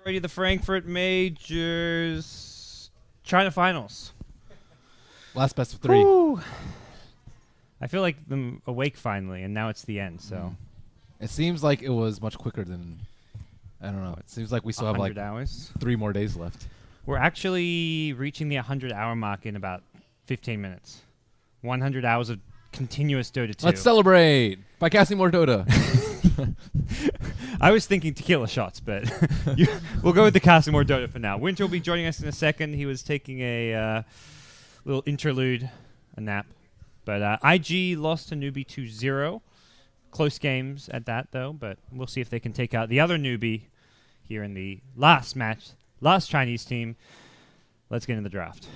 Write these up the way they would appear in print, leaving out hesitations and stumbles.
Already the Frankfurt Majors China Finals. Last best of 3. Woo. I feel like I'm awake finally, and now it's the end. So It seems like it was much quicker than, I don't know. It seems like we still have like 100 hours. 3 more days left. We're actually reaching the 100-hour mark in about 15 minutes. 100 hours of continuous Dota 2. Let's celebrate by casting more Dota. I was thinking tequila shots, but we'll go with the casting more Dota for now. WinteR will be joining us in a second. He was taking a little interlude, a nap. But IG lost to Newbee 2-0. Close games at that, though, but we'll see if they can take out the other Newbee here in the last match, last Chinese team. Let's get into the draft.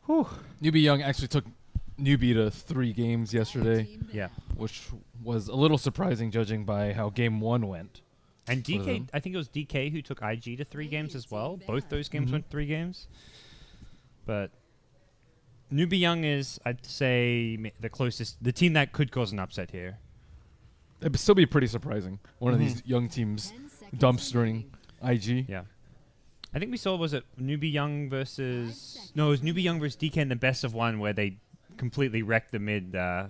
Whew. Newbee actually took Newbee to 3 games yesterday. Yeah. Which was a little surprising judging by how game 1 went. And DK, I think it was DK who took IG to 3 games as well. Both those games went 3 games. But Newbee is, I'd say, the closest, the team that could cause an upset here. It'd still be pretty surprising. One of these young teams dumpstering IG. Yeah. I think we saw, was it Newbee versus... No, it was Newbee versus DK in the best of 1 where they completely wrecked the mid, the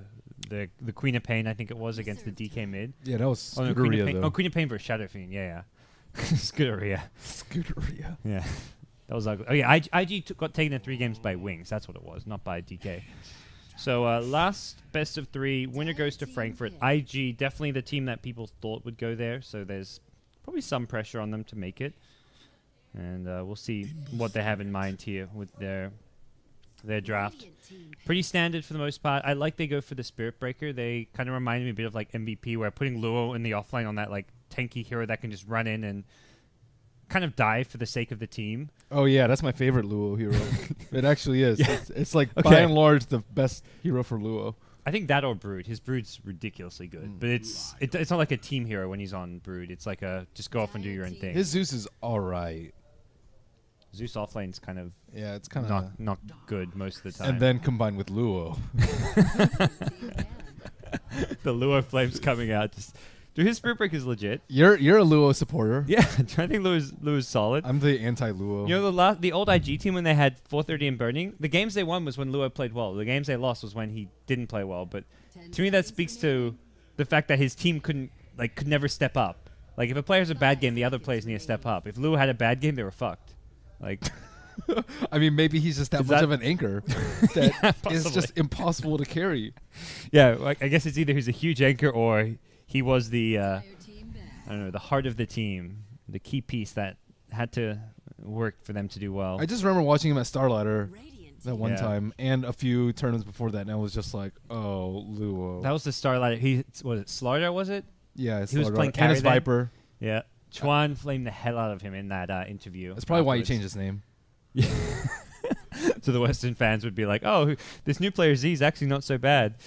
Queen of Pain, I think it was, against the DK mid. Yeah, that was Queen of Scuderia, Pain, though. Queen of Pain versus Shadow Fiend, yeah. Scuderia. Scuderia. Yeah. That was ugly. Oh, yeah, IG got taken in 3 games by Wings. That's what it was, not by DK. So last best of 3, winner goes to Frankfurt. IG, definitely the team that people thought would go there, so there's probably some pressure on them to make it. And we'll see what they have in mind here with their draft. Pretty standard for the most part. I like they go for the Spirit Breaker. They kind of remind me a bit of like MVP, where putting Luo in the offlane on that like tanky hero that can just run in and kind of die for the sake of the team. Oh, yeah, that's my favorite Luo hero. It actually is. Yeah. It's like, by and large, the best hero for Luo. I think that or Brood. His Brood's ridiculously good. But it's not like a team hero when he's on Brood. It's like a just go off and do your own thing. His Zeus is all right. Zeus offlane's kind of it's kind of not good most of the time. And then combined with Luo. The Luo flames coming out. Dude, his Spirit Break is legit. You're a Luo supporter. Yeah, I think Luo's solid. I'm the anti-Luo. You know, the old IG team when they had 430 and Burning, the games they won was when Luo played well. The games they lost was when he didn't play well. But to me, that speaks to the fact that his team could never step up. Like, if a player has a bad game, the other players need to step up. If Luo had a bad game, they were fucked. Like, I mean, maybe he's just that much of an anchor that is just impossible to carry. Yeah, like, I guess it's either he's a huge anchor or he was the, I don't know, the heart of the team, the key piece that had to work for them to do well. I just remember watching him at Starladder that one time and a few tournaments before that, and I was just like, oh, Luo. That was the Starlight. Was it Slaughter, was it? Yeah, he was playing carry and his then. Viper. Yeah. Chuan flamed the hell out of him in that interview. That's probably why he changed his name. Yeah. So the Western fans would be like, oh, this new player Z is actually not so bad.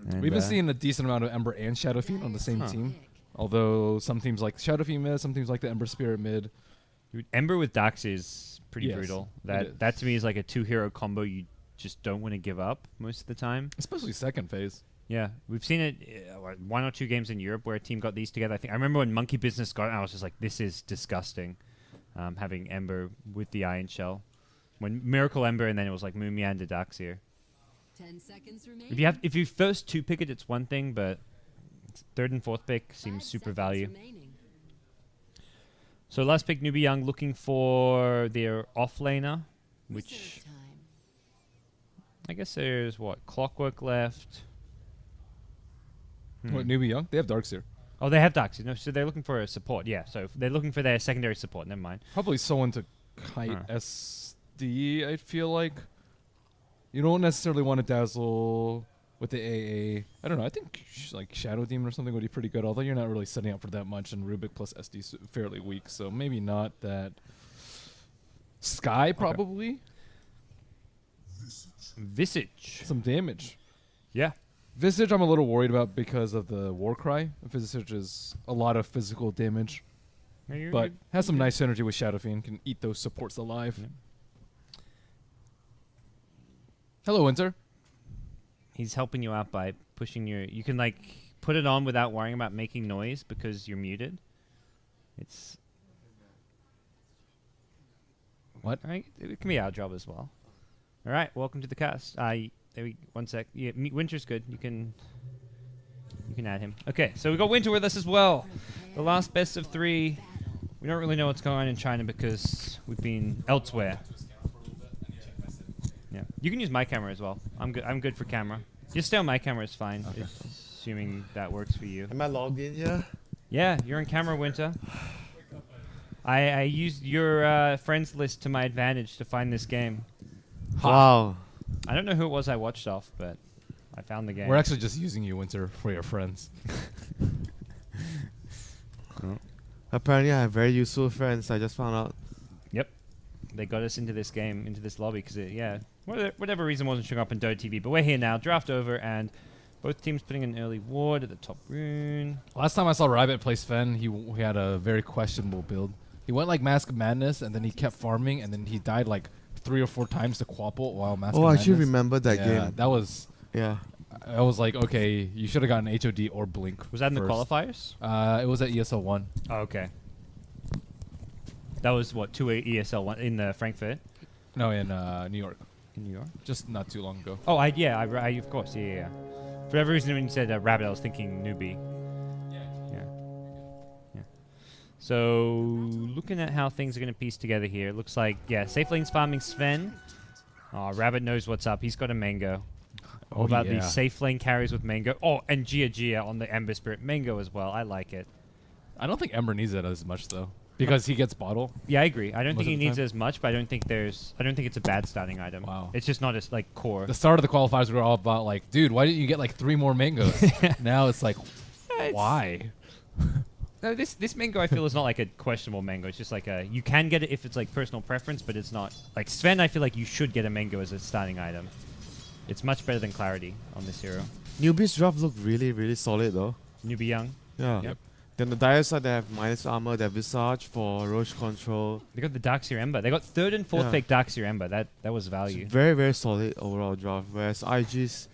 And we've been seeing a decent amount of Ember and Shadow Fiend on the same team. Although some teams like Shadow Fiend mid, some teams like the Ember Spirit mid. Dude, Ember with Dax is pretty brutal. That to me is like a 2-hero combo you just don't want to give up most of the time. Especially second phase. Yeah, we've seen it 1 or 2 games in Europe where a team got these together. I remember when Monkey Business got it, I was just like, this is disgusting, having Ember with the Iron Shell. When Miracle Ember and then it was like Mumia and Daxir. 10 seconds remaining. If you first 2 pick it, it's one thing, but 3rd and 4th pick seems super value. So last pick, Newbee looking for their offlaner, which I guess there's Clockwork left. What, Newbee? They have Darkseer. Oh, they have Darkseer. No, so they're looking for a support. Yeah, so they're looking for their secondary support. Never mind. Probably someone to kite SD, I feel like. You don't necessarily want to dazzle with the AA. I don't know. I think like Shadow Demon or something would be pretty good, although you're not really setting up for that much, and Rubik plus SD is fairly weak, so maybe not that. Sky, probably. Visage. Some damage. Yeah. Visage I'm a little worried about because of the Warcry. Visage is a lot of physical damage, but has some nice synergy with Shadow Fiend. Can eat those supports alive. Yeah. Hello, WinteR. He's helping you out by pushing your... You can, like, put it on without worrying about making noise because you're muted. It's What? Right, it can be our job as well. All right, welcome to the cast. One sec. Yeah, WinteR's good. You can add him. Okay, so we got WinteR with us as well. The last best of 3. We don't really know what's going on in China because we've been elsewhere. Yeah, you can use my camera as well. I'm good for camera. Just stay on my camera is fine, Okay. assuming that works for you. Am I logged in here? Yeah, you're on camera, WinteR. I used your friends list to my advantage to find this game. Wow. I don't know who it was I watched off, but I found the game. We're actually just using you, WinteR, for your friends. Apparently, I have very useful friends. I just found out. Yep. They got us into this game, into this lobby, because whatever reason wasn't showing up in Dota TV. But we're here now, draft over, and both teams putting an early ward at the top rune. Last time I saw Rabbit play Sven, he had a very questionable build. He went like Mask of Madness, and then he kept farming, and then he died like 3 or 4 times to Quapple while Mask of Oh, I Madness. should remember that Yeah, game. that was... Yeah. I was like, okay, you should have gotten HOD or Blink. Was that in the first. qualifiers? It was at ESL 1. Oh, okay. That was, what, 2 ESL 1 in the Frankfurt? No, in New York. In New York? Just not too long ago. Oh, I of course, yeah. For whatever reason, when you said Rabbit, I was thinking Newbee. Yeah. So, looking at how things are going to piece together here, it looks like, Safe Lane's farming Sven. Oh, Rabbit knows what's up. He's got a Mango. All about these safe lane carries with Mango. Oh, and Gia on the Ember Spirit Mango as well. I like it. I don't think Ember needs it as much, though. Because he gets bottle. Yeah, I agree. I don't Most think he of the needs time. it as much, but I don't think it's a bad starting item. Wow. It's just not as, like, core. The start of the qualifiers were all about, like, dude, why didn't you get, like, 3 more mangoes? Now it's like, why? No, this mango I feel is not like a questionable mango. It's just like you can get it if it's like personal preference, but it's not like Sven. I feel like you should get a mango as a starting item. It's much better than Clarity on this hero. Newbie's draft looked really, really solid though. Newbie Young. Yeah. Yep. Then the dire side, they have minus armor, they have Visage for Roche control. They got the Darkseer Ember. They got 3rd and 4th Yeah. pick Darkseer Ember. That was It's value. very, very solid overall draft. Whereas IG's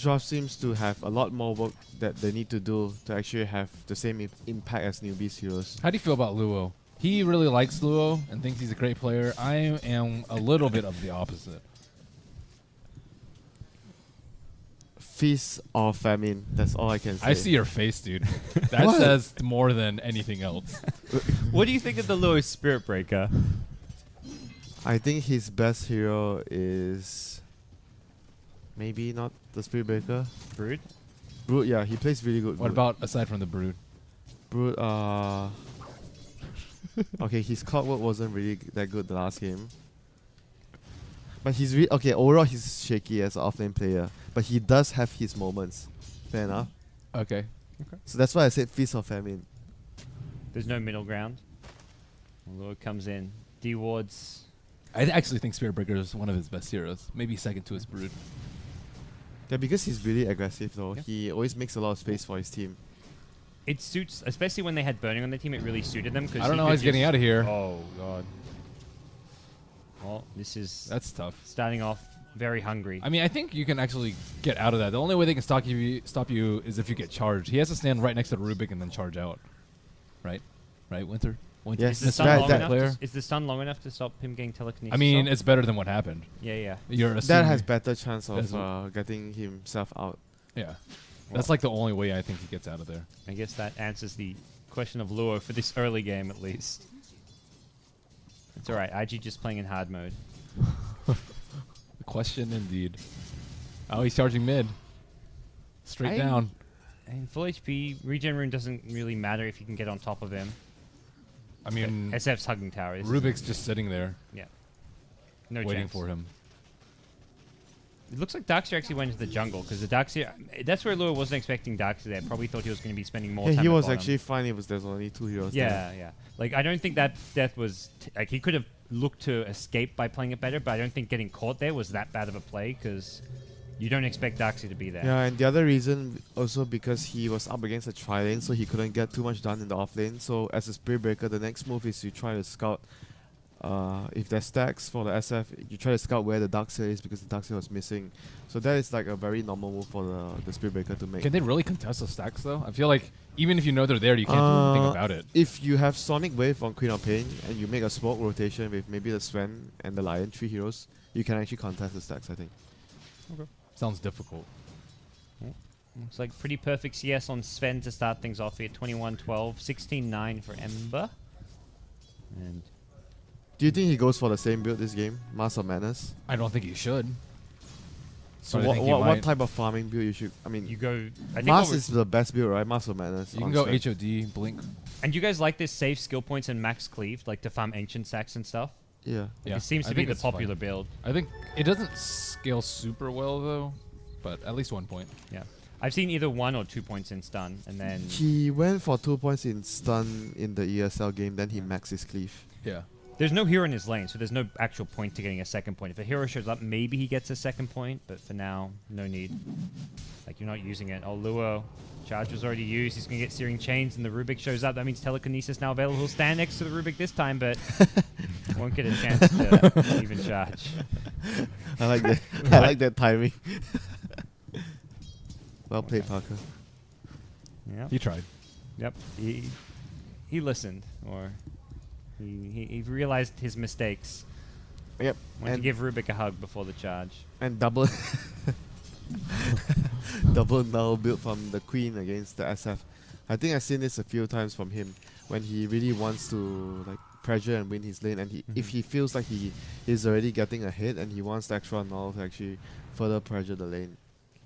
draft seems to have a lot more work that they need to do to actually have the same impact as Newbie's heroes. How do you feel about Luo? He really likes Luo and thinks he's a great player. I am a little bit of the opposite. Feast or famine, that's all I can say. I see your face, dude. That What? says more than anything else. What do you think of the lowest Spirit Breaker? I think his best hero is maybe not the Spirit Breaker. Brood. Brood, yeah, he plays really good. What Brood. about aside from the Brood? Brood? Okay, his clockwork wasn't really that good the last game. But he's okay. Overall, he's shaky as an offlane player, but he does have his moments. Fair enough. Okay. So that's why I said Feast or Famine. There's no middle ground. Lord comes in. D wards. I actually think Spirit Breaker is one of his best heroes. Maybe second to his Brood. Yeah, because he's really aggressive though. Yeah. He always makes a lot of space for his team. It suits, especially when they had Burning on their team. It really suited them because I don't know how he's getting out of here. Oh god. Well, this is That's tough. starting off very hungry. I mean, I think you can actually get out of that. The only way they can stop you is if you get charged. He has to stand right next to Rubik and then charge out. Right? Right, WinteR? Yes, Is the stun that- long that- enough? player. Is the stun long enough to stop him getting telekinesis? I mean, off? it's better than what happened. yeah. You're That assuming, has better chance That's of getting himself out. Yeah. That's like the only way I think he gets out of there. I guess that answers the question of Luo for this early game at least. It's alright. IG just playing in hard mode. The question indeed. Oh, he's charging mid. Straight down. And full HP regen rune doesn't really matter if you can get on top of him. I mean, SF's hugging tower. Rubik's just sitting there No waiting chance. for him. It looks like Darkseer actually went into the jungle because the Darkseer. That's where Lua wasn't expecting Darkseer there. Probably thought he was going to be spending more Yeah, time. he at was bottom. actually fine if there's only 2 heroes there. Yeah. Like I don't think that death was like he could have looked to escape by playing it better, but I don't think getting caught there was that bad of a play because you don't expect Darkseer to be there. Yeah, and the other reason also because he was up against a tri-lane, so he couldn't get too much done in the off lane. So as a Spirit Breaker, the next move is you try to scout if there's stacks for the SF, you try to scout where the Darkseer is because the Darkseer was missing. So that is like a very normal move for the Spirit Breaker to make. Can they really contest the stacks though? I feel like even if you know they're there, you can't do anything about it. If you have Sonic Wave on Queen of Pain and you make a smoke rotation with maybe the Sven and the Lion, 3 heroes, you can actually contest the stacks, I think. Okay. Sounds difficult. Looks like pretty perfect CS on Sven to start things off here. 21-12, 16-9 for Ember. And Do you think he goes for the same build this game? Mask of Madness? I don't think he should. So But I think he what might. type of farming build you should... I mean, you go... I think Mask what is the best build, right? Mask of Madness. You can on go Sven. HOD, Blink. and you guys like this save skill points and max cleave, like to farm ancient stacks and stuff? Yeah. Yeah, It seems I to be think the it's fine. popular build. I think it doesn't scale super well though, but at least 1 point. Yeah. I've seen either 1 or 2 points in stun, and then... He went for 2 points in stun in the ESL game, then he maxed his cleave. Yeah. There's no hero in his lane, so there's no actual point to getting a second point. If a hero shows up, maybe he gets a second point, but for now, no need. Like, you're not using it. Oh, Luo. Charge was already used. He's going to get Searing Chains, and the Rubik shows up. That means Telekinesis now available. He'll stand next to the Rubik this time, but won't get a chance to even charge. I like that. I like that timing. Well played, Parker. Yeah. He tried. Yep. He listened, or he realized his mistakes. Yep. Went to And, give Rubik a hug before the charge. and double double null build from the Queen against the SF. I think I've seen this a few times from him when he really wants to like pressure and win his lane, and if he feels like he is already getting ahead and he wants the extra null to actually further pressure the lane.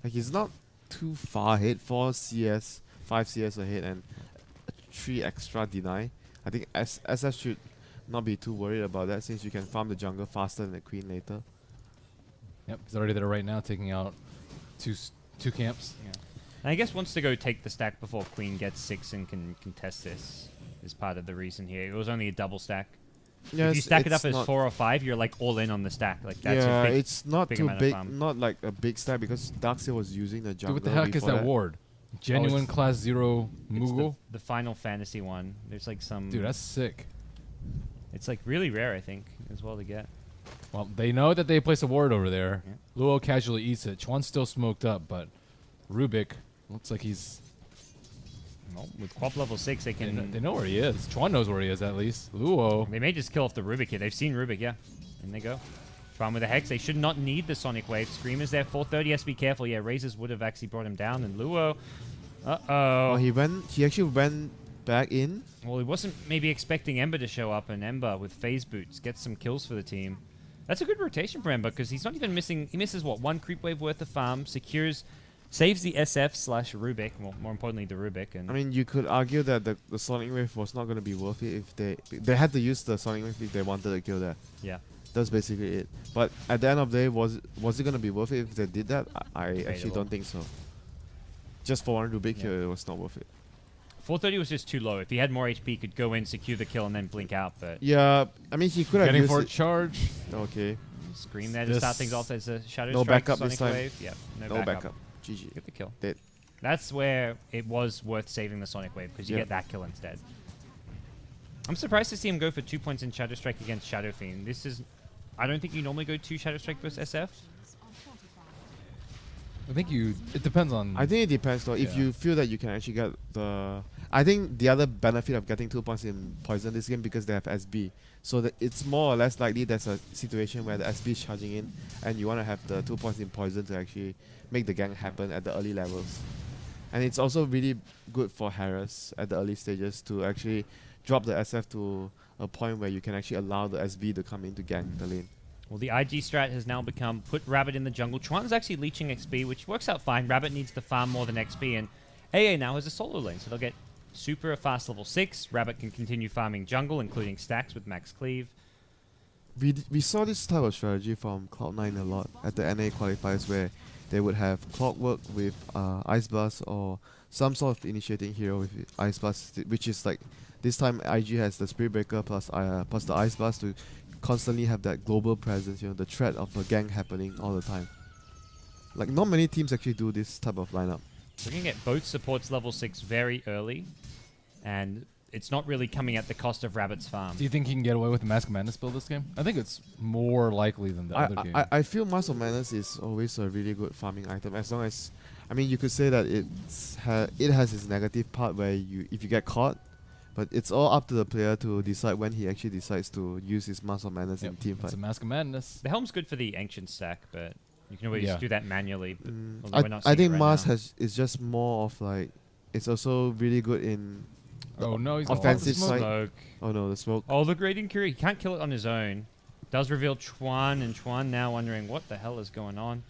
Like he's not too far ahead, 4 CS, 5 CS ahead, and 3 extra deny. I think SF should not be too worried about that since you can farm the jungle faster than the Queen later. Yep, he's already there right now, taking out two camps. Yeah. And I guess wants to go take the stack before Queen gets 6 and can contest this is part of the reason here. It was only a double stack. Yeah, if you stack it up it's as not- 4 or 5, you're like all in on the stack. Like that's yeah, a big, it's not big too amount of big, farm. not like a big stack because Darkseer was using the Dude, jungle. what the heck is before that ward? Genuine it's- class 0 It's Moogle? the Final Fantasy one. There's like some... Dude, that's sick. It's like really rare, I think, as well to get. Well, they know that they place a ward over there. Yeah. Luo casually eats it. Chuan's still smoked up, but Rubik looks like he's... Well, with Quap level 6, they can... They know where he is. Chuan knows where he is, at least. Luo... They may just kill off the Rubik here. They've seen Rubik, yeah. In they go. Chuan with a Hex. They should not need the Sonic Wave. Screamer's there. 430 has to be careful. Yeah, Razors would have actually brought him down. And Luo... Uh-oh. Oh, he actually went back in. Well, he wasn't maybe expecting Ember to show up, and Ember with phase boots gets some kills for the team. That's a good rotation for Ember because he's not even missing. He misses what, 1 creep wave worth of farm, secures, saves the SF/Rubik. Well, more importantly, the Rubik. And I mean, you could argue that the Sonic Wave was not going to be worth it if they had to use the Sonic Wave if they wanted to kill that. yeah, That's basically it. But at the end of the day, was it going to be worth it if they did that? I actually Debatable. don't think so. Just for 1 Rubik Yeah. kill, it was not worth it. 430 was just too low. If he had more HP, he could go in, secure the kill, and then blink out. But Yeah, I mean, he could have Getting used for a it. charge. Okay, Scream there to This- start things off as a Shadow No Strike, backup Sonic this time. Wave. Yep, no backup. GG. Get the kill. Dead. That's where it was worth saving the Sonic Wave because you Yep. get that kill instead. I'm surprised to see him go for 2 points in Shadow Strike against Shadow Fiend. This is... I don't think you normally go 2 Shadow Strike versus SF. I think it depends on... I think it depends though. If Yeah. you feel that you can actually get the... I think the other benefit of getting 2 points in Poison this game because they have SB. So that it's more or less likely there's a situation where the SB is charging in and you want to have the 2 points in Poison to actually make the gank happen at the early levels. And it's also really good for Harris at the early stages to actually drop the SF to a point where you can actually allow the SB to come in to gank the lane. Well, the IG strat has now become put Rabbit in the jungle. Chuan's actually leeching XP, which works out fine. Rabbit needs to farm more than XP, and AA now has a solo lane, so they'll get super fast level 6. Rabbit can continue farming jungle, including stacks with max cleave. We saw this type of strategy from Cloud9 a lot at the NA qualifiers where they would have Clockwork with Ice Blast or some sort of initiating hero with Ice Blast, which is like this time IG has the Spirit Breaker plus the Ice Blast to constantly have that global presence, you know, the threat of a gang happening all the time. Like not many teams actually do this type of lineup. We're going to get both supports level 6 very early, and it's not really coming at the cost of Rabbit's farm. Do you think he can get away with the Mask of Madness build this game? I think it's more likely than the other game. I feel Mask of Madness is always a really good farming item, as long as, I mean, you could say that it has its negative part where if you get caught, but it's all up to the player to decide when he actually decides to use his Mask of Madness in team fight. It's a Mask of Madness. The Helm's good for the Ancient stack, but you can always do that manually. But although we're not I seeing think it right Mask now. is just more of like, it's also really good in Oh no, he's offensive got all the side. smoke. Smoke. Oh no, the smoke. Oh, the Great Incurie. He can't kill it on his own. Does reveal Chuan, and Chuan now wondering what the hell is going on.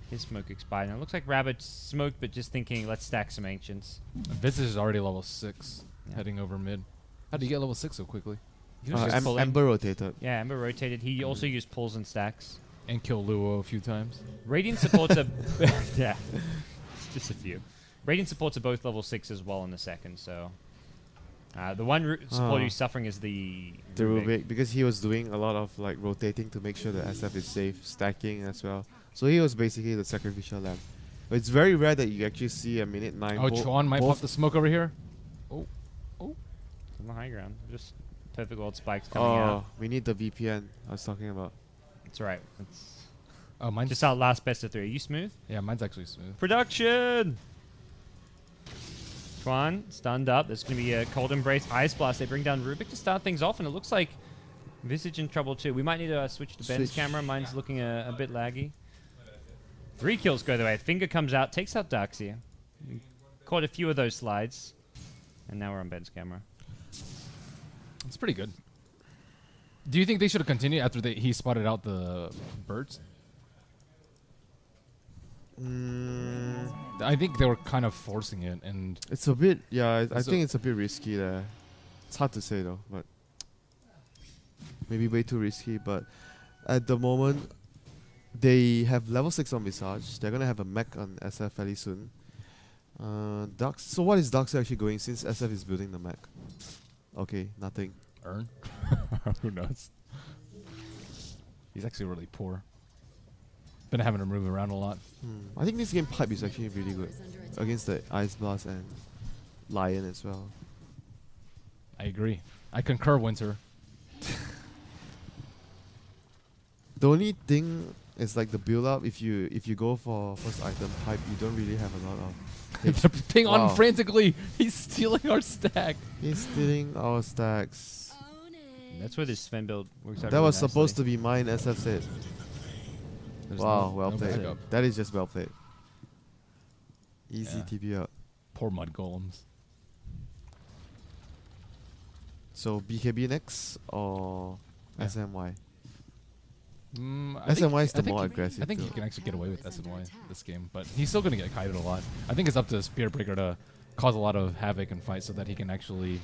His smoke expired. Now it looks like Rabbit smoked, but just thinking, let's stack some Ancients. Visage is already level 6, heading over mid. How do you get level 6 so quickly? He was just pulling. Ember rotated. Yeah, Ember rotated. He also used pulls and stacks. And kill Luo a few times. Radiant supports are... yeah. It's just a few. Radiant supports are both level 6 as well in the second, so... the one support who's suffering is the Rubik, because he was doing a lot of like rotating to make sure the SF is safe, stacking as well. So he was basically the sacrificial lamb. But it's very rare that you actually see a minute 9. Oh, Chuan might pop the smoke over here. Oh. on the high ground. Just perfect gold spikes coming Oh, out. we need the VPN I was talking about. That's right. It's Oh, mine's just our last best of 3. Are you smooth? Yeah, mine's actually smooth. Production! Chuan, stunned up. There's going to be a Cold Embrace, Ice Blast. They bring down Rubik to start things off, and it looks like Visage in trouble too. We might need to switch to Ben's camera. Mine's looking a bit laggy. 3 kills go the way. Finger comes out, takes out Darkseer. Caught a few of those slides, and now we're on Ben's camera. It's pretty good. Do you think they should have continued after he spotted out the birds? I think they were kind of forcing it, and It's a bit, yeah, I So- think it's a bit risky there. It's hard to say though, but maybe way too risky. But at the moment, they have level 6 on Visage. They're gonna have a mech on SF fairly soon. So what is Darkseer actually going since SF is building the mech? Okay, nothing. Earn. Who knows? He's actually really poor. Been having to move around a lot. I think this game pipe is actually really good against the Ice Blast and Lion as well. I agree. I concur, WinteR. The only thing is like the build up. If you go for first item pipe, you don't really have a lot of. They're ping on Wow. frantically. He's stealing our stack. He's stealing our stacks. Own it. That's where this Sven build works out. That really was supposed to nicely. be mine, SF said. There's Wow, no- well no played. backup. That is just well played. Easy Yeah. TP out. Poor mud golems. So BKB next or Yeah. SMY? I think- SMY is the I think more he- aggressive. I think too. he can actually get away with SNY this game, but he's still going to get kited a lot. I think it's up to Spearbreaker to cause a lot of havoc and fight so that he can actually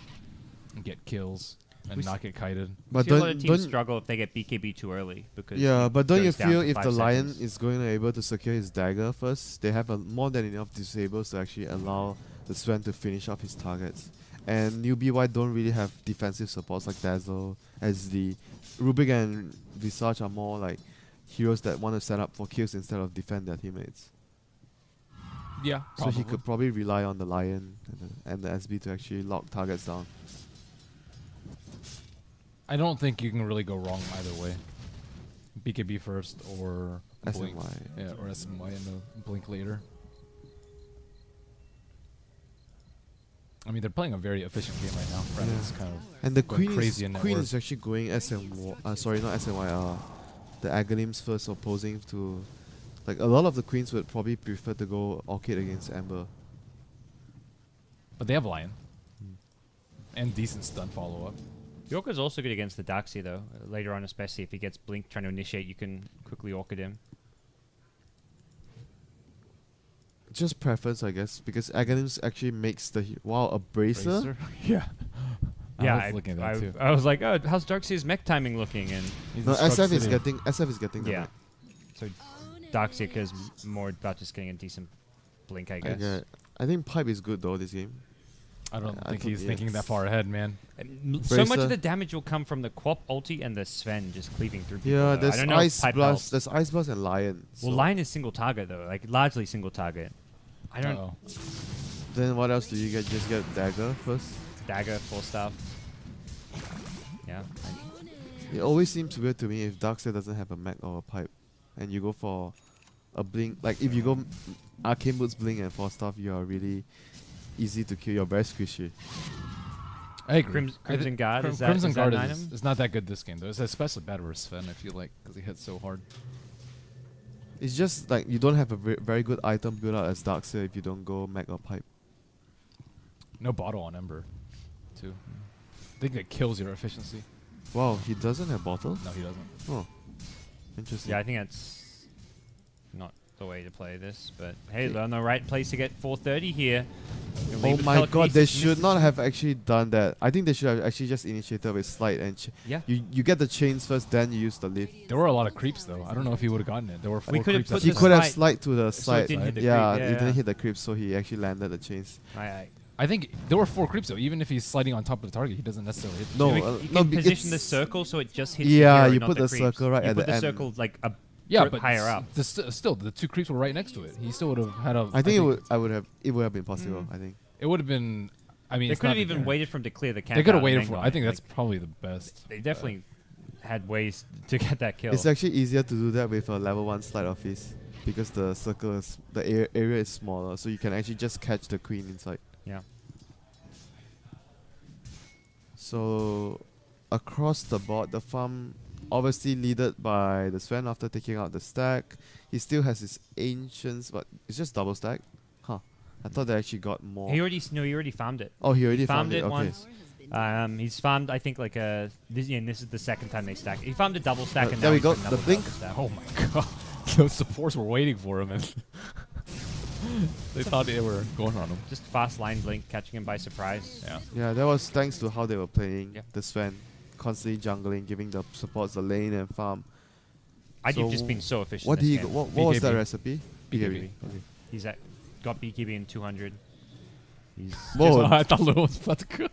get kills and We not get kited. But See a lot of don't, teams don't struggle if they get BKB too early because yeah, it but don't you goes down feel to if 5 the Lion seconds. is going to be able to secure his dagger first, they have more than enough disables to actually allow the Sven to finish off his targets. And Newbee.Y don't really have defensive supports like Dazzle, SD. Rubik and Visage are more like heroes that want to set up for kills instead of defend their teammates. Yeah, So he could probably rely on the Lion and the SB to actually lock targets down. I don't think you can really go wrong either way. BKB first or Blink. SMY. Yeah, or SNY and the Blink later. I mean, they're playing a very efficient game right now. Rabbit's kind of And the going Queen crazy in net Queen worth. is actually going SMY. Sorry, not SMY. The Aghanims first opposing to. Like a lot of the Queens would probably prefer to go Orchid against Amber. But they have Lion. And decent stun follow-up. Yorka's also good against the Darkseer though. Later on, especially if he gets Blink trying to initiate, you can quickly Orchid him. Just preference, I guess, because Aghanims actually makes the a bracer. Yeah. Yeah, I was looking at that too. I was like, oh, how's Darkseer's mech timing looking? And He's No, a Strug SF is City. getting the yeah, mech. so Own it. Darkseer is more about just getting a decent Blink, I guess. I think Pipe is good though this game. I don't I think thought he's thinking that yes. far ahead, man. So much Bracer. of the damage will come from the Quap ulti and the Sven just cleaving through people. Yeah, though. there's I don't know if Ice Pipe Blast. helps. There's Ice Blast and Lion. Well, so Lion is single target though, like largely single target. I don't. Uh-oh. Then what else do you get? Just get Dagger first. dagger, 4-star. Yeah. It always seems weird to me if Darkseid doesn't have a mech or a pipe, and you go for a blink. Like if you go Arcane Boots blink and 4-star, you are really easy to kill. You're very squishy. I agree. Crimson Guard, is that, Crimson is that Guard an item? is not that good this game though. It's especially bad versus Sven, I feel like, because he hits so hard. It's just like you don't have a very good item build out as Darkseid if you don't go mech or pipe. No bottle on Ember, too. I think that kills your efficiency. Wow, he doesn't have bottle? No, he doesn't. Oh, interesting. Yeah, I think that's not the way to play this. But hey, they're on the right place to get 430 here. Oh my god, they should not have actually done that. I think they should have actually just initiated with slide and yeah. You get the chains first, then you use the lift. There were a lot of creeps though. I don't know if he would have gotten it. There were 4 We could've creeps. put He the could have slide slide to the so it side. didn't hit the Yeah, creep, it didn't hit the creep, so he actually landed the chains. I think there were 4 creeps though. Even if he's sliding on top of the target, he doesn't necessarily hit the No, target. You no, can position the it's- circle so it just hits Yeah, the hero, you not put the creeps. circle right you at put the end. circle like a Yeah, foot but higher up. Still, the 2 creeps were right next to it. He still would have had a. I think it would have been possible. I think. It would have been. I mean, They it's could not have the even game. waited for him to clear the camp. They could have out and waited then for. gone. I think that's Like, probably the best. they definitely had ways to get that kill. It's actually easier to do that with a level 1 slide office because the circle is area is smaller, so you can actually just catch the queen inside. Yeah. So across the board, the farm obviously leaded by the Sven after taking out the stack. He still has his ancients, but it's just double stack. Huh. I thought they actually got more. He already farmed it. Oh, he already farmed found it. it Okay. once. He's farmed, I think, like a. This is the second time they stack. He farmed a double stack, and there now we he's go, got another the blink. double stack. Oh my god! Those supports were waiting for him, and they thought they were going on him. Just fast line blink, catching him by surprise. Yeah. Yeah, that was thanks to how they were playing. Yeah. The Sven constantly jungling, giving the supports the lane and farm. I've So just been so efficient. What this did he? game. What was that BKB. recipe? BKB. Okay. He's got BKB in 200. He's Whoa. I thought Lil was about to go.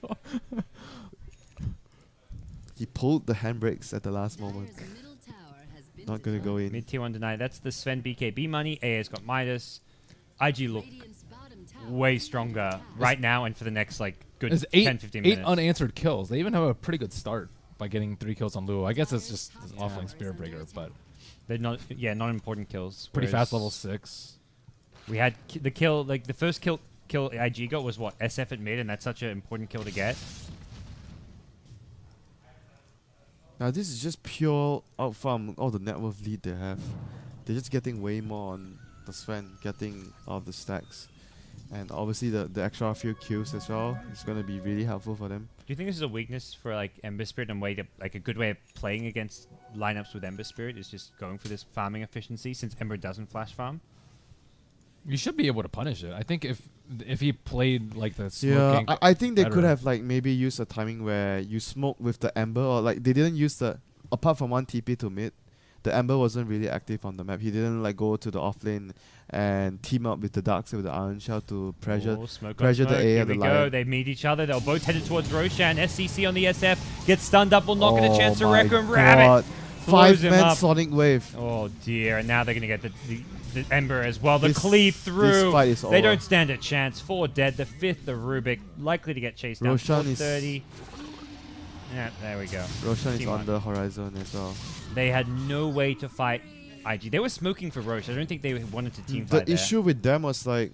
He pulled the handbrakes at the last moment. Dyer's middle tower has been Not gonna go in. mid tier 1 denied. That's the Sven BKB money. AA's got Midas. IG look Radiant's bottom tower way is stronger under attack. right now and for the next like good There's 10-15 eight minutes. unanswered kills. They even have a pretty good start by getting 3 kills on Luo. I guess it's just an offlane Spirit Breaker, but They're not important kills. pretty whereas fast level 6. We had the kill, like the first kill IG got was what, SF at mid, and that's such an important kill to get. Now this is just pure out farm. All the net worth lead they have, they're just getting way more on the Sven, getting all the stacks, and obviously the extra few kills as well. It's gonna be really helpful for them. Do you think this is a weakness for like Ember Spirit and like a good way of playing against lineups with Ember Spirit is just going for this farming efficiency since Ember doesn't flash farm? You should be able to punish it. I think if he played like the Yeah, smoking, I think they could better. have like maybe used a timing where you smoke with the Ember, or like they didn't use the, apart from one TP to mid, the Ember wasn't really active on the map. He didn't like go to the offlane and team up with the Darkseid with the Iron Shell to pressure. Oh, smoke on pressure the smoke. A Here of the we go. Lion. They meet each other. They're both headed towards Roshan. SCC on the SF gets stunned up. Will not get a chance to wreck him. Rabbit blows him 5-man up. Sonic Wave. Oh dear! And now they're gonna get the Ember as well. The This- cleave this through. fight is They over. don't stand a chance. 4 dead. The 5th, the Rubik, likely to get chased down. Roshan is- 30. Yeah, there we go. Roshan is Team on one. the horizon as well. They had no way to fight IG. They were smoking for Roche. I don't think they wanted to team The fight there. issue with them was like,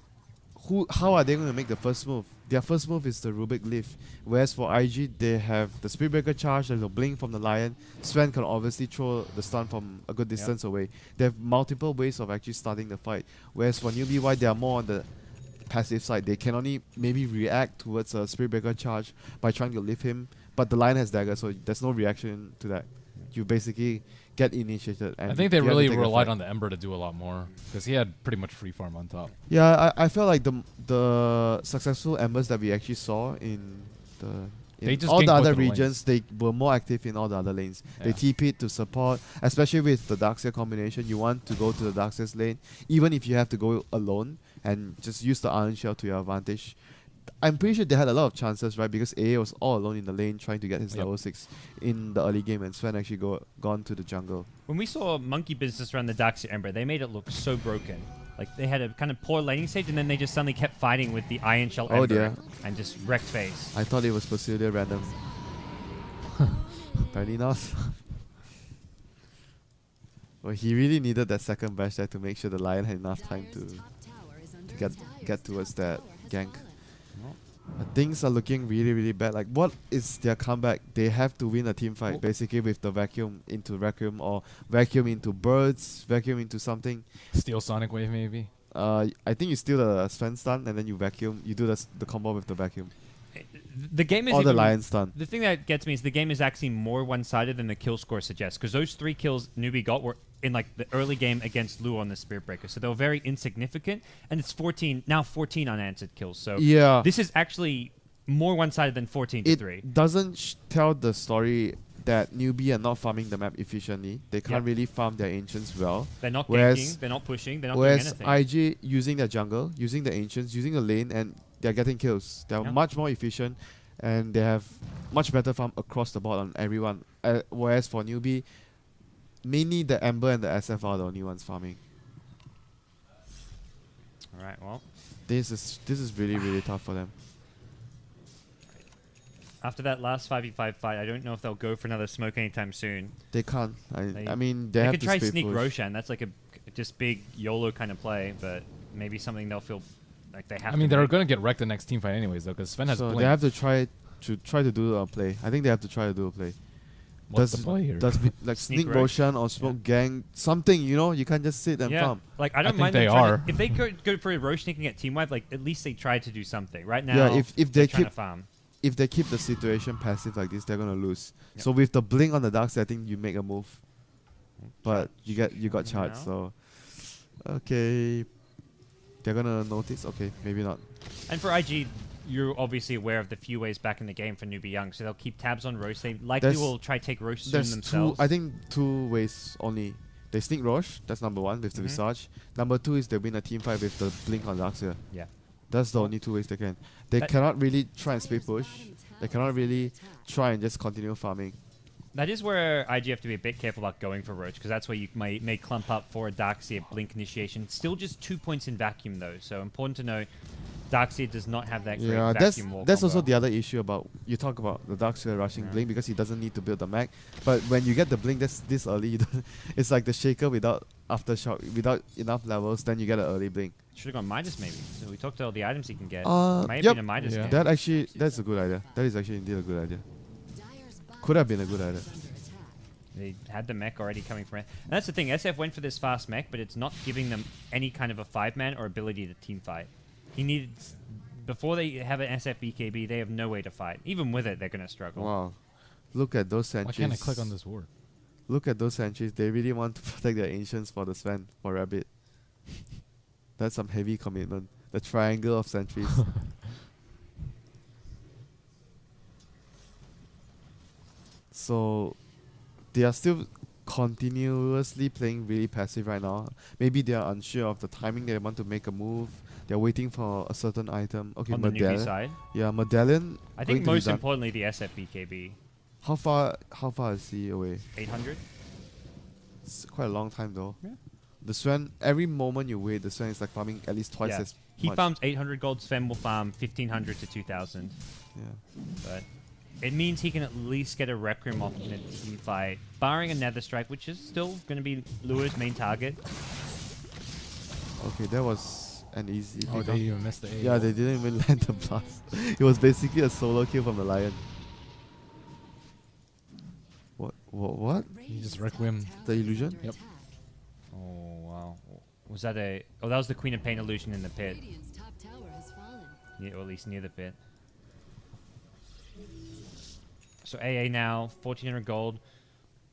how are they going to make the first move? Their first move is the Rubik Lift. Whereas for IG, they have the Spirit Breaker charge, there's a blink from the Lion. Sven can obviously throw the stun from a good distance away. They have multiple ways of actually starting the fight. Whereas for Newbee.Y, they are more on the passive side. They can only maybe react towards a Spirit Breaker charge by trying to lift him. But the Lion has dagger, so there's no reaction to that. You basically get initiated. And I think they you have to really take a relied fight. on the Ember to do a lot more because he had pretty much free farm on top. Yeah, I felt like the successful Embers that we actually saw in They just all ganked the both other of the regions, they were more active in all the other lanes. They Yeah. TP'd to support, especially with the Darkseid combination. You want to go to the Darkseid's lane, even if you have to go alone and just use the Iron Shell to your advantage. I'm pretty sure they had a lot of chances, right? Because AA was all alone in the lane trying to get his Yep. level 6 in the early game, and Sven actually gone to the jungle. When we saw Monkey Business around the Darkseid Ember, they made it look so broken. Like they had a kind of poor laning stage, and then they just suddenly kept fighting with the Iron Shell Oh, Ember dear. and just wrecked face. I thought it was Basilia random. Apparently not. Well, he really needed that second bash there to make sure the Lion had enough time to get towards that gank. But things are looking really, really bad. Like, what is their comeback? They have to win a team fight, basically with the vacuum into vacuum, or vacuum into birds, vacuum into something. Steal Sonic Wave maybe. I think you steal the Sven stun and then you vacuum. You do the combo with the vacuum. The game is Or the even- Lion stun. The thing that gets me is the game is actually more one-sided than the kill score suggests, because those 3 kills Newbee got were in like the early game against Lu on the Spirit Breaker, so they were very insignificant, and it's 14 unanswered kills. So Yeah. this is actually more one-sided than 14 to 3. It doesn't tell the story that Newbie are not farming the map efficiently. They can't Yep. really farm their ancients well. They're not Whereas- ganking, they're not pushing, they're not doing Whereas anything. IG using their jungle, using the ancients, using the lane, and they're getting kills. They're Yeah. much more efficient, and they have much better farm across the board on everyone. Whereas for Newbie, mainly the Ember and the SF are the only ones farming. All right, well, This is really, really tough for them. after that last 5v5 fight, I don't know if they'll go for another smoke anytime soon. They can't. They- I mean, they They have could to try stay sneak push. Roshan. That's like a just big YOLO kind of play, but maybe something they'll feel like they have I mean, to they're make. going to get wrecked the next team fight anyways, though, because Sven has So blink. they have to try to do a play. I think they have to try to do a play. What's does- the play here? Like Sneak sneak Rosh. Roshan or smoke gang, something, you know, you can't just sit and Yeah, farm. like I don't think mind they them trying are. to, if they go for a Roche sneaking at team wide, like at least they tried to do something. Right now, Yeah, if they're they trying keep to farm. if they keep the situation passive like this, they're gonna lose. Yep. So with the blink on the dark side, I think you make a move, but you got charged. Now. So okay, they're gonna notice. Okay, maybe not. And for IG, you're obviously aware of the few ways back in the game for Newbee.Y, so they'll keep tabs on Roche. They likely There's- will try to take Roche soon There's themselves. I think 2 ways only. They sneak Roche. That's number 1 with the Mhm. Visage. Number 2 is they win a team fight with the blink on Darkseer. Yeah. That's the only 2 ways they can. They That- cannot really try and split push. They cannot really try and just continue farming. That is where IG have to be a bit careful about going for Roach, because that's where you may clump up for a Darkseer blink initiation. Still just 2 points in vacuum though, so important to note. Darkseer does not have that great Yeah, that's vacuum wall also combo. the other issue about you talk about the Darkseer rushing Yeah. blink because he doesn't need to build the mag. But when you get the blink that's this early, you don't it's like the shaker without aftershock, without enough levels, then you get an early blink. Should have gone Midas maybe. So we talked to all the items he can get. Might have yep. been a Midas Yeah. game. That's a good idea. That is actually indeed a good idea. Could have been a good idea. They had the mech already coming from it. And that's the thing, SF went for this fast mech, but it's not giving them any kind of a 5-man or ability to team fight. He needed... Before they have an SF BKB, they have no way to fight. Even with it, they're going to struggle. Wow. Look at those Why sentries. can't I click on this word? Look at those sentries. They really want to protect their ancients for the Sven, for Rabbit. That's some heavy commitment. The triangle of sentries. So, they are still continuously playing really passive right now. Maybe they are unsure of the timing they want to make a move. They're waiting for a certain item. Okay, On the newbie medallion. side. Yeah, medallion. I going think to be most done. importantly, the SF BKB. How far is he away? 800? It's quite a long time though. Yeah. The Sven, every moment you wait, the Sven is like farming at least twice Yeah. as He much. farms 800 gold, Sven will farm 1500 to 2000. Yeah. But it means he can at least get a Requiem off in a team fight, barring a Nether Strike, which is still going to be Lure's main target. Okay, that was an easy Oh, pick they up. even missed the A. Yeah, they didn't even land the blast. It was basically a solo kill from the Lion. What? He just Requiem. The illusion? Yep. Oh, wow. Was that a... Oh, that was the Queen of Pain illusion in the pit. Radiant's top tower has fallen. Yeah, or at least near the pit. So AA now, 1400 gold. Do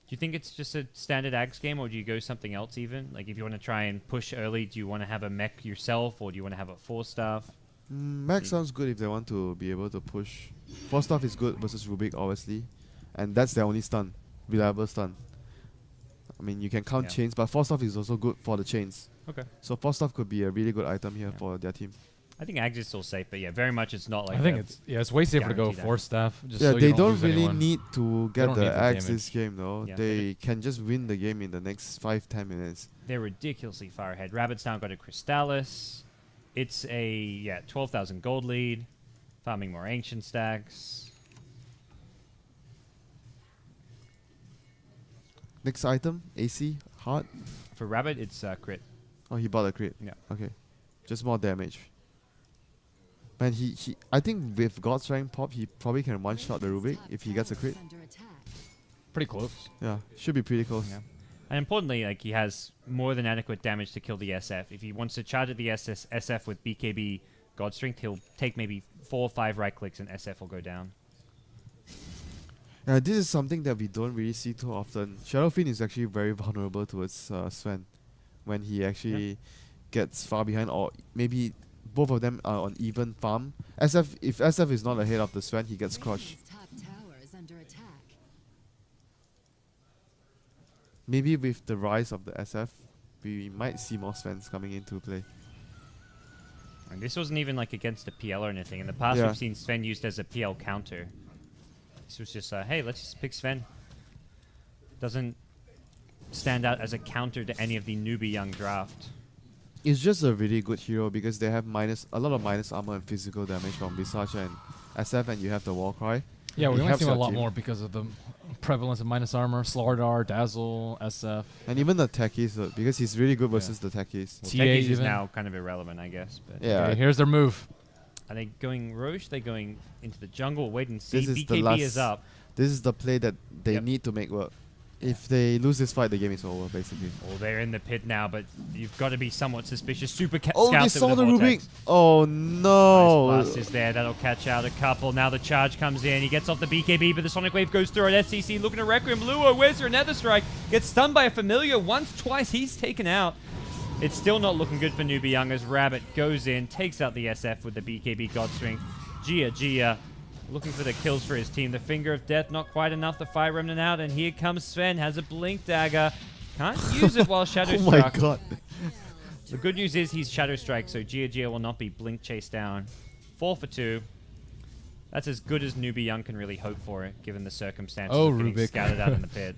you think it's just a standard Ags game, or do you go something else even? Like, if you want to try and push early, do you want to have a mech yourself, or do you want to have a 4-staff? Max sounds good if they want to be able to push. 4-staff is good versus Rubik, obviously. And that's their only stun. Reliable stun. I mean, you can count chains, but 4-staff is also good for the chains. Okay. So 4-staff could be a really good item here Yeah. for their team. I think Ags is still safe, but yeah, very much it's not like. I think it's way safer to go guaranteed 4 act. staff. Just Yeah, so they you don't lose really anyone. need to get don't the need the axe damage. this game though. Yeah, They can just win the game in the next 5-10 minutes. They're ridiculously far ahead. Rabbit's now got a Crystallis. It's a 12,000 gold lead. Farming more ancient stacks. Next item, AC, heart. For Rabbit, it's crit. Oh, he bought a crit. Yeah. Okay. Just more damage. Man, he I think with God's rank pop, he probably can one-shot the Rubik if he gets a crit. Pretty close. Yeah, should be pretty close. Yeah. And importantly, like he has more than adequate damage to kill the SF. If he wants to charge at the SF with BKB God Strength, he'll take maybe 4 or 5 right clicks and SF will go down. This is something that we don't really see too often. Shadowfiend is actually very vulnerable towards Sven when he actually gets far behind, or maybe both of them are on even farm. SF, if SF is not ahead of the Sven, he gets crushed. Maybe with the rise of the SF, we might see more Svens coming into play. And this wasn't even like against the PL or anything. In the past, Yeah. we've seen Sven used as a PL counter. This was just, hey, let's just pick Sven. Doesn't stand out as a counter to any of the newbie young draft. It's just a really good hero because they have a lot of minus armor and physical damage from Visage and SF, and you have the Warcry. Yeah, It we might helps see him a your lot team. more because of the prevalence of minus armor, Slardar, Dazzle, SF. And even the techies, because he's really good versus the techies. Well, TA Techies is even. now kind of irrelevant, I guess. But Yeah. Okay, here's their move. Are they going Roche? They're going into the jungle. Wait and see. This is the BKB last- is up. This is the play that they Yep. need to make work. If they lose this fight, the game is over, basically. Well, they're in the pit now, but you've got to be somewhat suspicious. Super Oh, scouts they it saw with the a Rubik. vortex. Oh, no. Nice blast is there. That'll catch out a couple. Now the charge comes in. He gets off the BKB, but the Sonic Wave goes through at SCC. Looking at Requiem. Luo, where's your Nether Strike? Gets stunned by a Familiar once, twice. He's taken out. It's still not looking good for Newbee.Y as Rabbit goes in, takes out the SF with the BKB God Strength. Gia looking for the kills for his team. The Finger of Death, not quite enough. The Fire Remnant out, and here comes Sven. Has a Blink Dagger. Can't use it while Shadow Oh my Struck. god. The good news is he's Shadow Strike, so Gia will not be Blink chased down. 4 for 2. That's as good as Newbee.Y can really hope for it, given the circumstances Oh, of getting Rubik. scouted out in the pit.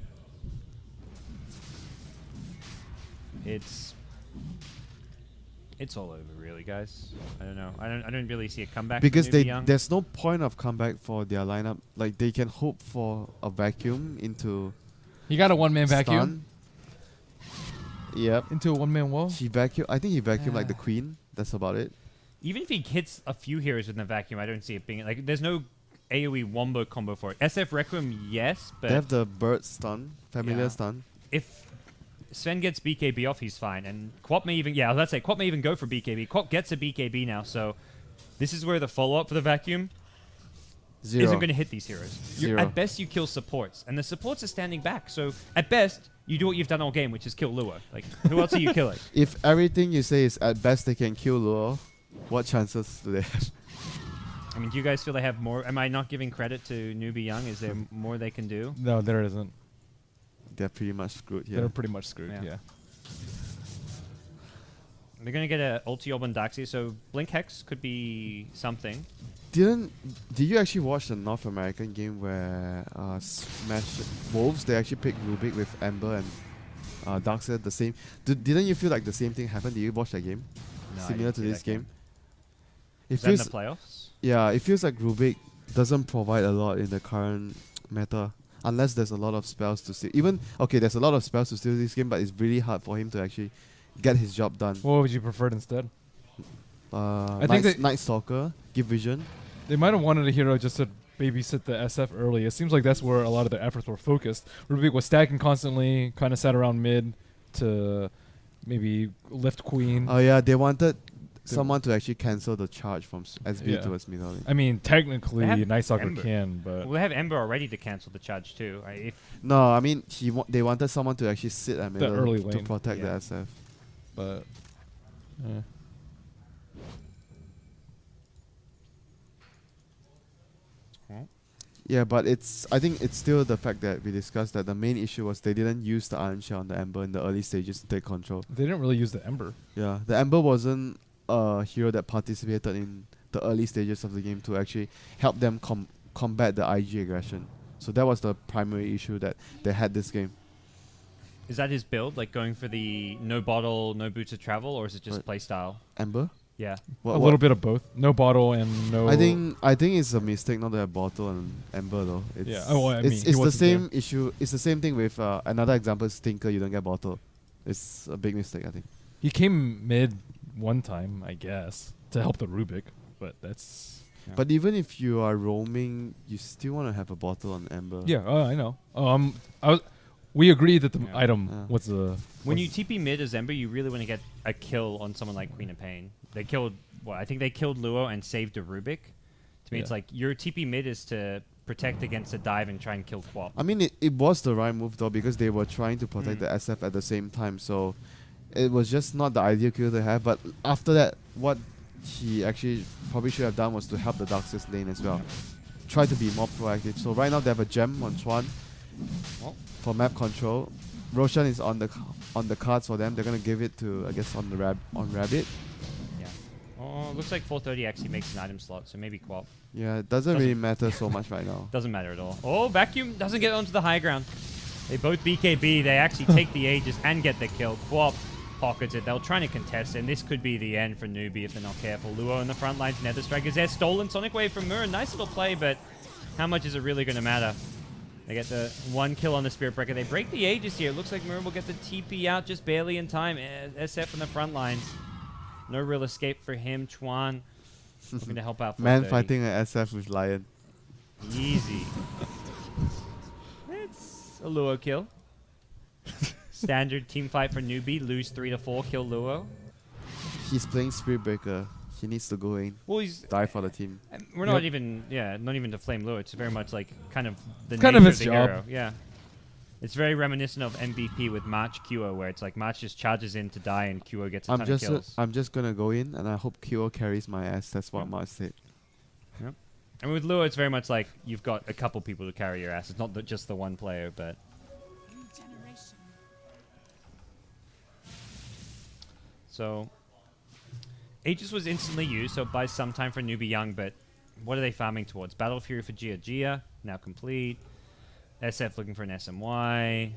It's all over, really, guys. I don't know. I don't really see a comeback. Because for Newbee.Y. there's no point of comeback for their lineup. Like, they can hope for a vacuum into He got a one-man vacuum stun. Yep. into a one-man wall. I think he vacuumed like the Queen. That's about it. Even if he hits a few heroes in the vacuum, I don't see it being like. There's no AoE wombo combo for it. SF Requiem, yes, but They have the bird stun, familiar Yeah. stun. if Sven gets BKB off, he's fine. And Quap may even, let's say Quap may even go for BKB. Quap gets a BKB now, so this is where the follow-up for the vacuum 0. isn't going to hit these heroes. 0. At best, you kill supports, and the supports are standing back. So at best, you do what you've done all game, which is kill Lua. Like, who else are you killing? If everything you say is at best they can kill Luo, what chances do they have? I mean, do you guys feel they have more? Am I not giving credit to Newbee.Y? Is there more they can do? No, there isn't. They're pretty much screwed here. They're pretty much screwed. Yeah. Yeah. They're going to get a ulti Orb on Daxi, so Blink Hex could be something. Did you actually watch the North American game where Smash Wolves, they actually picked Rubik with Ember and Darkseid the same? Didn't you feel like the same thing happened? Did you watch that game? No, I Similar didn't to see this that game? It Is that in feels the playoffs? Yeah, it feels like Rubik doesn't provide a lot in the current meta. Unless there's a lot of spells to steal. There's a lot of spells to steal this game, but it's really hard for him to actually get his job done. What would you prefer instead? I think think they- Night Stalker, Give Vision. They might have wanted a hero just to babysit the SF early. It seems like that's where a lot of their efforts were focused. Rubik was stacking constantly, kind of sat around mid to maybe lift Queen. Oh yeah, they wanted someone to actually cancel the charge from SB Yeah. towards middle lane. I mean, technically, They have Night Stalker Ember. can, but Well, they have Ember already to cancel the charge too. No, I mean they wanted someone to actually sit at middle early to lane. protect Yeah. the SF. but yeah. Yeah, but I think it's still the fact that we discussed that the main issue was they didn't use the Iron Shell on the Ember in the early stages to take control. They didn't really use the Ember. Yeah, the Ember wasn't a hero that participated in the early stages of the game to actually help them combat the IG aggression. So that was the primary issue that they had this game. Is that his build, like going for the no bottle, no boots of travel, or is it just Right. play style? Ember? Yeah. A little bit of both. No bottle and no. I think it's a mistake not to have bottle and Ember though. It's, Yeah. Oh, well, I mean, he it's the wasn't same issue. It's the same thing with another example is Tinker. You don't get bottle. It's a big mistake, I think. He came mid one time, I guess, to help the Rubik, but that's. Yeah. But even if you are roaming, you still want to have a bottle on Ember. Yeah, I know. We agree that the Yeah. item Yeah. was the. When you TP mid as Ember, you really want to get a kill on someone like Queen of Pain. They killed, I think they killed Luo and saved a Rubik. To me, it's Yeah. like your TP mid is to protect against a dive and try and kill Quap. I mean, it was the right move though because they were trying to protect the SF at the same time. So it was just not the ideal kill to have. But after that, what he actually probably should have done was to help the Darkseid's lane as well. Try to be more proactive. So right now they have a gem on Chuan Oh. for map control. Roshan is on the cards for them. They're gonna give it to I guess on Rabbit. Yeah. Oh, looks like 430 actually makes an item slot, so maybe Quap. Yeah, it doesn't really matter so much right now. Doesn't matter at all. Oh, Vacuum doesn't get onto the high ground. They both BKB. They actually take the Aegis and get the kill. Quap pockets it. They're trying to contest it, and this could be the end for Newbee if they're not careful. Luo in the front lines. Nether Strike is there. Stolen Sonic Wave from Mura. Nice little play, but how much is it really going to matter? They get the one kill on the Spirit Breaker. They break the Aegis here. It looks like Mura will get the TP out just barely in time. SF in the front lines. No real escape for him. Chuan looking to help out. Man 430. fighting an SF with Lion. Easy. It's a Luo kill. Standard team fight for Newbee. Lose 3 to 4. Kill Luo. He's playing Spirit Breaker. He needs to go in. Well, he's. Die for the team. We're not even. Yeah, not even to flame Luo. It's very much like kind of the Kind nature of of his the job. hero. Yeah. It's very reminiscent of MVP with March QO, where it's like March just charges in to die and QO gets a ton of kills. I'm just gonna go in and I hope QO carries my ass. That's what March said. And with Luo, it's very much like you've got a couple people to carry your ass. It's not just the one player, but. So, Aegis was instantly used, so it buys some time for Newbee Young, but what are they farming towards? Battle Fury for Gia, now complete. SF looking for an SMY.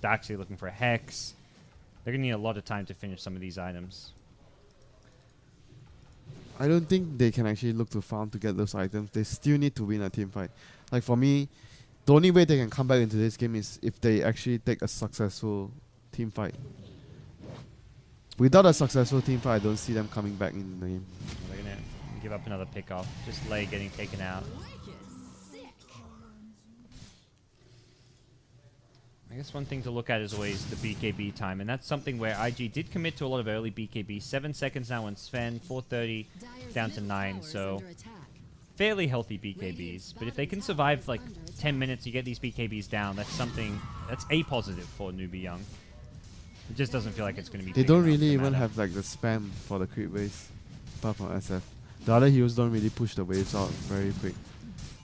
Darkseid looking for a Hex. They're going to need a lot of time to finish some of these items. I don't think they can actually look to farm to get those items. They still need to win a team fight. Like for me, the only way they can come back into this game is if they actually take a successful team fight. Without a successful team fight, I don't see them coming back in the game. They're going to give up another pick off. Just Lei getting taken out. I guess one thing to look at is always the BKB time, and that's something where IG did commit to a lot of early BKB. 7 seconds now on Sven, 430 down to 9, so fairly healthy BKBs. But if they can survive like 10 minutes, you get these BKBs down, that's something, that's a positive for Newbee Young. It just doesn't feel like it's going to be They big don't enough really to even matter. have like the spam for the creep waves, apart from SF. The other heroes don't really push the waves out very quick.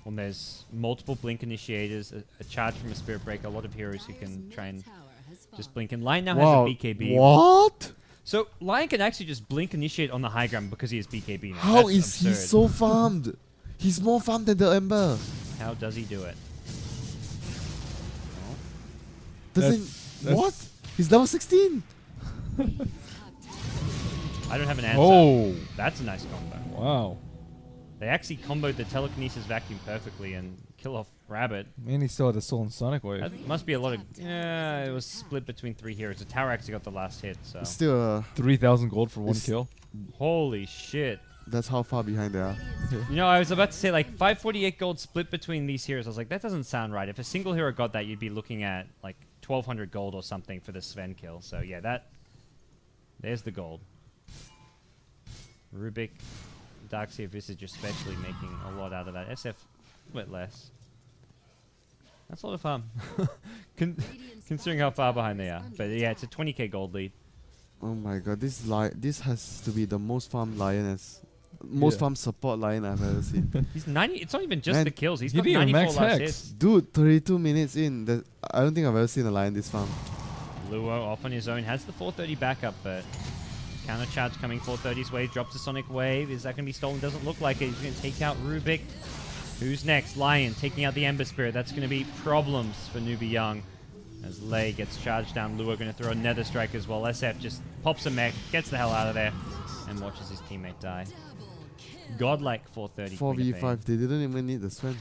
When there's multiple blink initiators, a charge from a Spirit Breaker, a lot of heroes who can try and just blink. And Lion now has a BKB. What? So Lion can actually just blink initiate on the high ground because he has BKB now. How That's is he absurd. so farmed? He's more farmed than the Ember. How does he do it? Doesn't That's- what? He's level 16. I don't have an answer. Oh, That's a nice combo. wow. They actually comboed the telekinesis vacuum perfectly and kill off Rabbit. Man, he still had the Soul and Sonic Wave. That must be a lot of. Yeah, it was split between 3 heroes. The tower actually got the last hit. So Still, 3,000 gold for one It's- kill. holy shit. that's how far behind they are. You know, I was about to say like 548 gold split between these heroes. I was like, that doesn't sound right. If a single hero got that, you'd be looking at like 1,200 gold or something for the Sven kill. So yeah, there's the gold. Rubik, Darkseid Visage especially making a lot out of that. SF a bit less. That's a lot of fun. Considering how far behind they are. But yeah, it's a 20k gold lead. Oh my god, this has to be the most farmed most Yeah. farmed support lion I've ever seen. He's 90. It's not even just Man, the kills. He's he got beat a 94 max last hex. hits. Dude, 32 minutes in. I don't think I've ever seen a lion this farm. Luo off on his own. Has the 430 backup, but Counter charge coming 430's way. Drops the Sonic Wave. Is that going to be stolen? Doesn't look like it. He's going to take out Rubik. Who's next? Lion taking out the Ember Spirit. That's going to be problems for Newbee.Y. As Lei gets charged down. Lua going to throw a Nether Strike as well. SF just pops a mech, gets the hell out of there, and watches his teammate die. Godlike 430. 4v5. They didn't even need the Sven.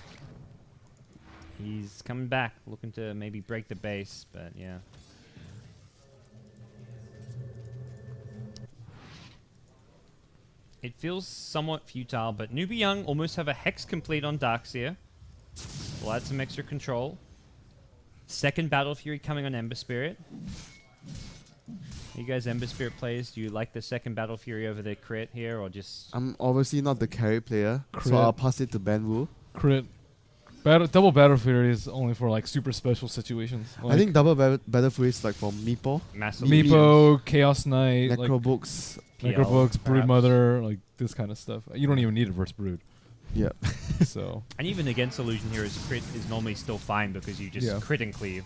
He's coming back, looking to maybe break the base, but yeah. It feels somewhat futile, but Newbee.Y almost have a Hex complete on Darkseer. We'll add some extra control. Second Battle Fury coming on Ember Spirit. Are you guys Ember Spirit players? Do you like the second Battle Fury over the crit here, or just... I'm obviously not the carry player, Crit. so I'll pass it to Benwu. Crit. Double Battle Fury is only for like super special situations. I think double Battle Fury is like for Meepo, massive Meepo, Chaos Knight, Necrobooks. Necrobooks, PL, Broodmother, like this kind of stuff. You don't even need it versus Brood. Yeah. So. And even against Illusion Heroes, crit is normally still fine because you just crit and cleave.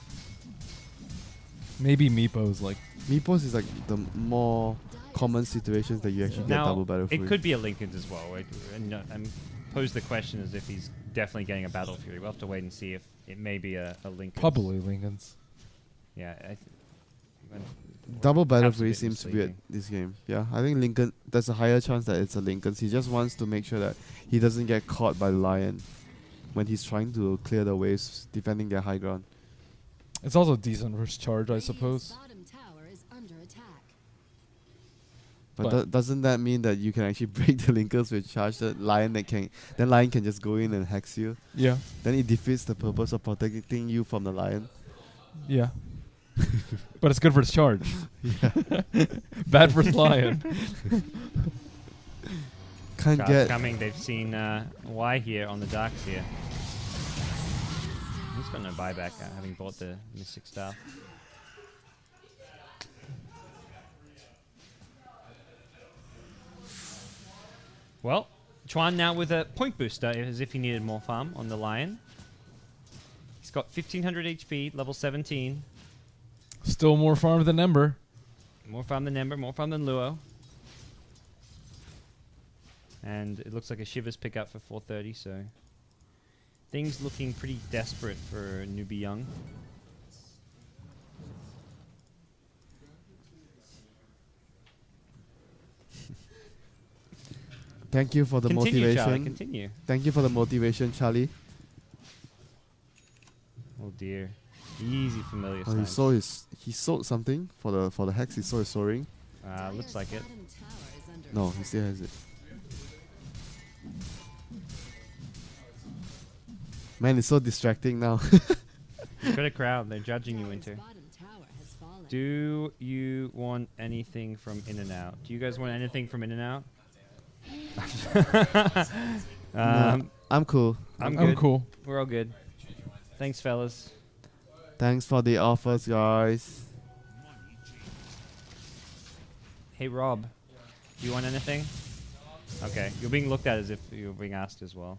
Maybe Meepo's like... Meepos is like the more common situations that you actually get Now, double Battle Fury. it could be a Linken's as well. And pose the question as if he's definitely getting a Battle Fury. We'll have to wait and see if it may be a Linken's. Probably Lincoln's. Yeah. Double Battle Perhaps a Fury bit seems misleading. weird this game. Yeah, I think Lincoln, there's a higher chance that it's a Lincoln's. He just wants to make sure that he doesn't get caught by the Lion when he's trying to clear the waves, defending their high ground. It's also decent versus charge, I suppose. Bottom tower is under attack. But doesn't that mean that you can actually break the Linkers with charge? The Lion then Lion can just go in and hex you. Yeah. Then it defeats the purpose of protecting you from the Lion. Yeah. But it's good for its charge. Bad for its Lion. Can't Charge get... coming. They've seen Y here on the Darkseer. He's got no buyback, having bought the Mystic Staff. Well, Chuan now with a point booster, as if he needed more farm on the Lion. He's got 1500 HP, level 17. Still more farm than Ember. More farm than Ember, more farm than Luo. And it looks like a Shivers pickup for 430, so... Things looking pretty desperate for Newbee.Y. Thank you for the Continue, motivation. Charlie, continue. Thank you for the motivation, Charlie. Oh dear. Easy familiar Oh, signs. he sold something for the hex. He sold his soaring. Looks like it. Bottom tower is under No, he attack. still has it. Man, it's so distracting now. Got a crowd. They're judging you, WinteR. Bottom tower has fallen. Do you want anything from In and Out? Do you guys want anything from In and Out? No, I'm cool. I'm I'm good. cool. We're all good. Thanks, fellas. Thanks for the offers, guys. Hey, Rob. Do you want anything? Okay. You're being looked at as if you're being asked as well.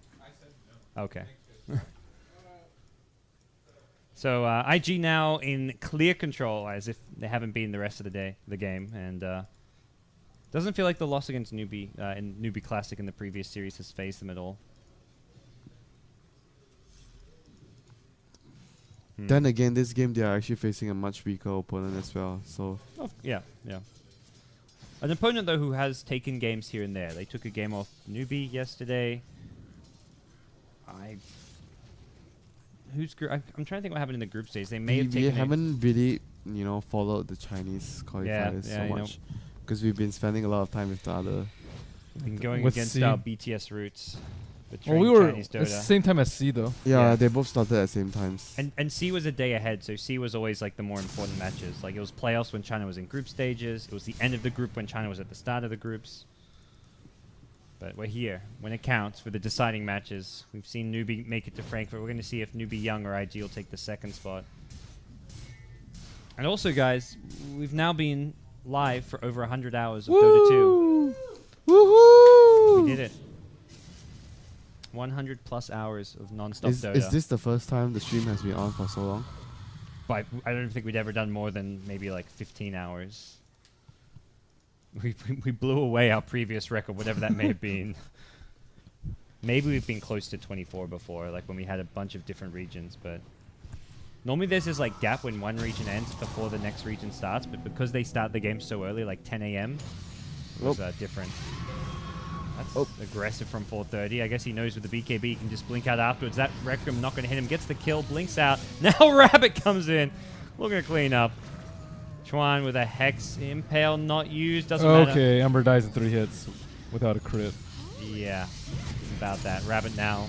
Okay. So IG now in clear control, as if they haven't been the rest of the game, and doesn't feel like the loss against Newbee in Newbee Classic in the previous series has phased them at all. Then again, this game they are actually facing a much weaker opponent as well. So Yeah. An opponent though who has taken games here and there. They took a game off Newbee yesterday. I'm trying to think what happened in the group stage. They may have we taken. haven't really, followed the Chinese qualifiers so you know. much because we've been spending a lot of time with the other. Been going With against C. our BTS roots. Well, we were Chinese at the Dota. same time as C though. Yeah, Yeah. they both started at the same times. And C was a day ahead, so C was always like the more important matches. Like it was playoffs when China was in group stages. It was the end of the group when China was at the start of the groups. But we're here when it counts for the deciding matches. We've seen Newbee make it to Frankfurt. We're going to see if Newbee.Y or IG will take the second spot. And also, guys, we've now been live for over 100 hours of Dota 2. Woohoo! We did it. 100 plus hours of non-stop Dota. Is this the first time the stream has been on for so long? But I don't think we'd ever done more than maybe like 15 hours. We blew away our previous record, whatever that may have been. Maybe we've been close to 24 before, like when we had a bunch of different regions, but normally there's this like gap when one region ends before the next region starts, but because they start the game so early, like 10 a.m., it was different. That's aggressive from 430. I guess he knows with the BKB he can just blink out afterwards. That Requiem not going to hit him. Gets the kill, blinks out. Now Rabbit comes in. Looking to clean up. Chuan with a Hex Impale not used. Doesn't matter. Okay, Ember dies in 3 hits without a crit. Yeah, about that. Rabbit now.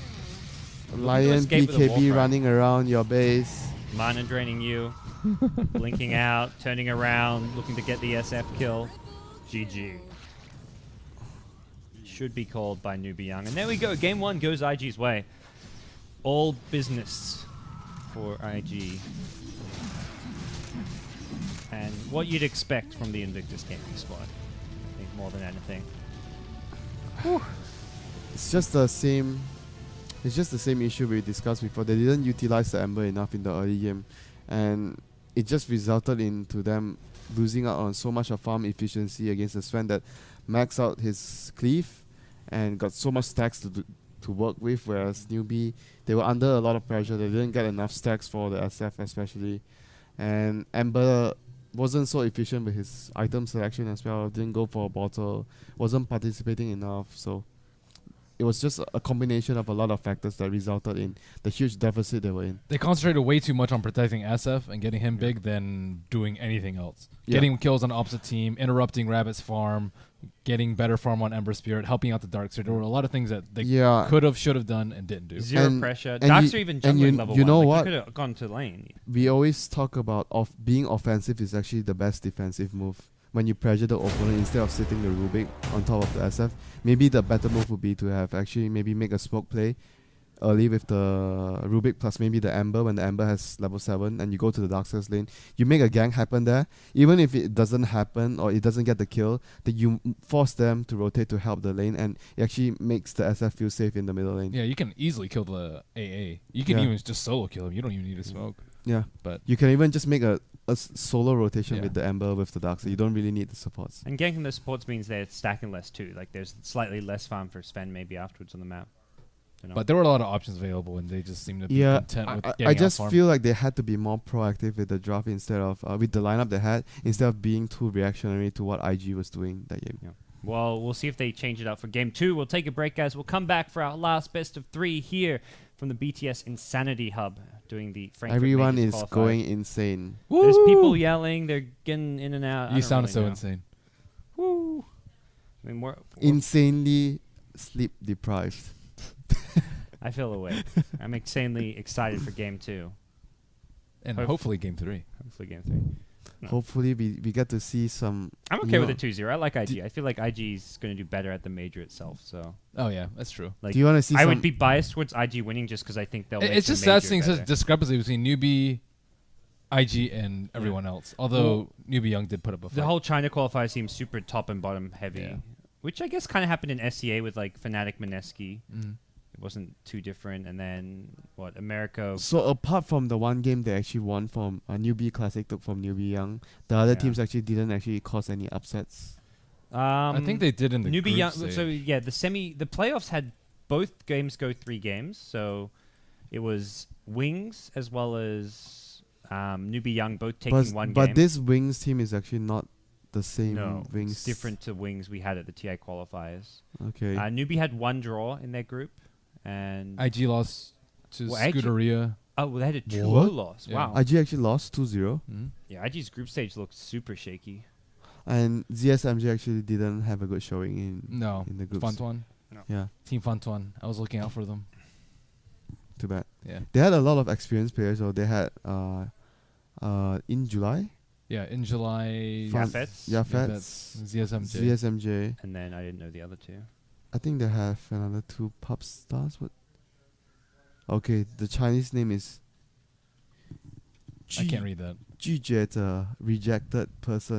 Lion escape with a BKB Warcry. running around your base. Mana draining you. Blinking out, turning around, looking to get the SF kill. GG. Should be called by Newbee.Y. And there we go. Game 1 goes IG's way. All business for IG. And what you'd expect from the Invictus Gaming squad. I think more than anything. It's just the same. It's just the same issue we discussed before. They didn't utilize the Ember enough in the early game, and it just resulted into them losing out on so much of farm efficiency against the Sven that maxed out his cleave and got so much stacks to work with. Whereas Newbee, they were under a lot of pressure. They didn't get enough stacks for the SF especially, and Ember wasn't so efficient with his item selection as well. Didn't go for a bottle. Wasn't participating enough. So it was just a combination of a lot of factors that resulted in the huge deficit they were in. They concentrated way too much on protecting SF and getting him big than doing anything else. Yeah. Getting kills on the opposite team, interrupting Rabbit's farm, getting better farm on Ember Spirit, helping out the Darkseer. There were a lot of things that they could have, should have done, and didn't do. Zero And- pressure. and Darks you- are even and juggling you- level you 1. know like, what? You could have gone to lane. We always talk about being offensive is actually the best defensive move. When you pressure the opponent instead of sitting the Rubik on top of the SF, maybe the better move would be to have actually maybe make a smoke play early with the Rubik plus maybe the Ember when the Ember has level 7 and you go to the Darkseer's lane. You make a gank happen there. Even if it doesn't happen or it doesn't get the kill, then you force them to rotate to help the lane, and it actually makes the SF feel safe in the middle lane. Yeah, you can easily kill the AA. You can Yeah. even just solo kill him. You don't even need to smoke. Yeah. But You can even just make a solo rotation Yeah. with the Ember with the Darkseer. You don't really need the supports. And ganking the supports means they're stacking less too. Like there's slightly less farm for Sven maybe afterwards on the map. You know? but there were a lot of options available, and they just seemed to be Yeah, content with I getting just out farm. feel like they had to be more proactive with the draft instead of with the lineup they had, instead of being too reactionary to what IG was doing that game. Yeah. Well, we'll see if they change it up for game 2. We'll take a break, guys. We'll come back for our last best of 3 here from the BTS Insanity Hub doing the Frankfurt Everyone Majors is qualifier. going insane. There's people yelling. They're getting in and out. I You don't sounded really so know. insane. Woo. I mean, Insanely sleep deprived. I feel awake. I'm insanely excited for game 2. And Hope- hopefully game 3. Hopefully game 3. No. Hopefully we get to see some. I'm you okay with know- the 2-0. I like IG. I feel like IG is going to do better at the major itself. So, Oh yeah, that's true. like, Do you want to see I some? would be biased towards IG winning just because I think they'll. Make It's the just sad major seeing such better. discrepancy between Newbee, IG, and everyone else. Although Newbee.Y did put up a fight. The whole China qualifier seems super top and bottom heavy, Yeah. which I guess kind of happened in SCA with like Fnatic Mineski. Mhm. It wasn't too different, and then what America. So apart from the one game they actually won from a Newbie Classic took from Newbee.Y, the other Yeah. teams actually didn't actually cause any upsets. I think they did in the Newbee.Y. group So stage. yeah, the playoffs had both games go 3 games. So it was Wings as well as Newbee.Y both taking one but game. this Wings team is actually not the same no, Wings. it's different to Wings we had at the TI qualifiers. Okay. Newbee had 1 draw in their group, and IG lost to Well, IG Scuderia. oh, well, they had a 2-0 What? loss. Yeah. Wow. IG actually lost 2-0, Mhm. Yeah, IG's group stage looked super shaky. and ZSMG actually didn't have a good showing in No, in the groups. Fantuan. Yeah, Team Fantuan. I was looking out for them. too bad. Yeah. They had a lot of experienced players. So they had in July, Yeah, in July. Fan- Yafets. Yafets, ZSMJ. ZSMJ. And then I didn't know the other 2. I think they have another 2 pop stars. What? Okay, the Chinese name is. I can't read that. 拒绝者 rejected person.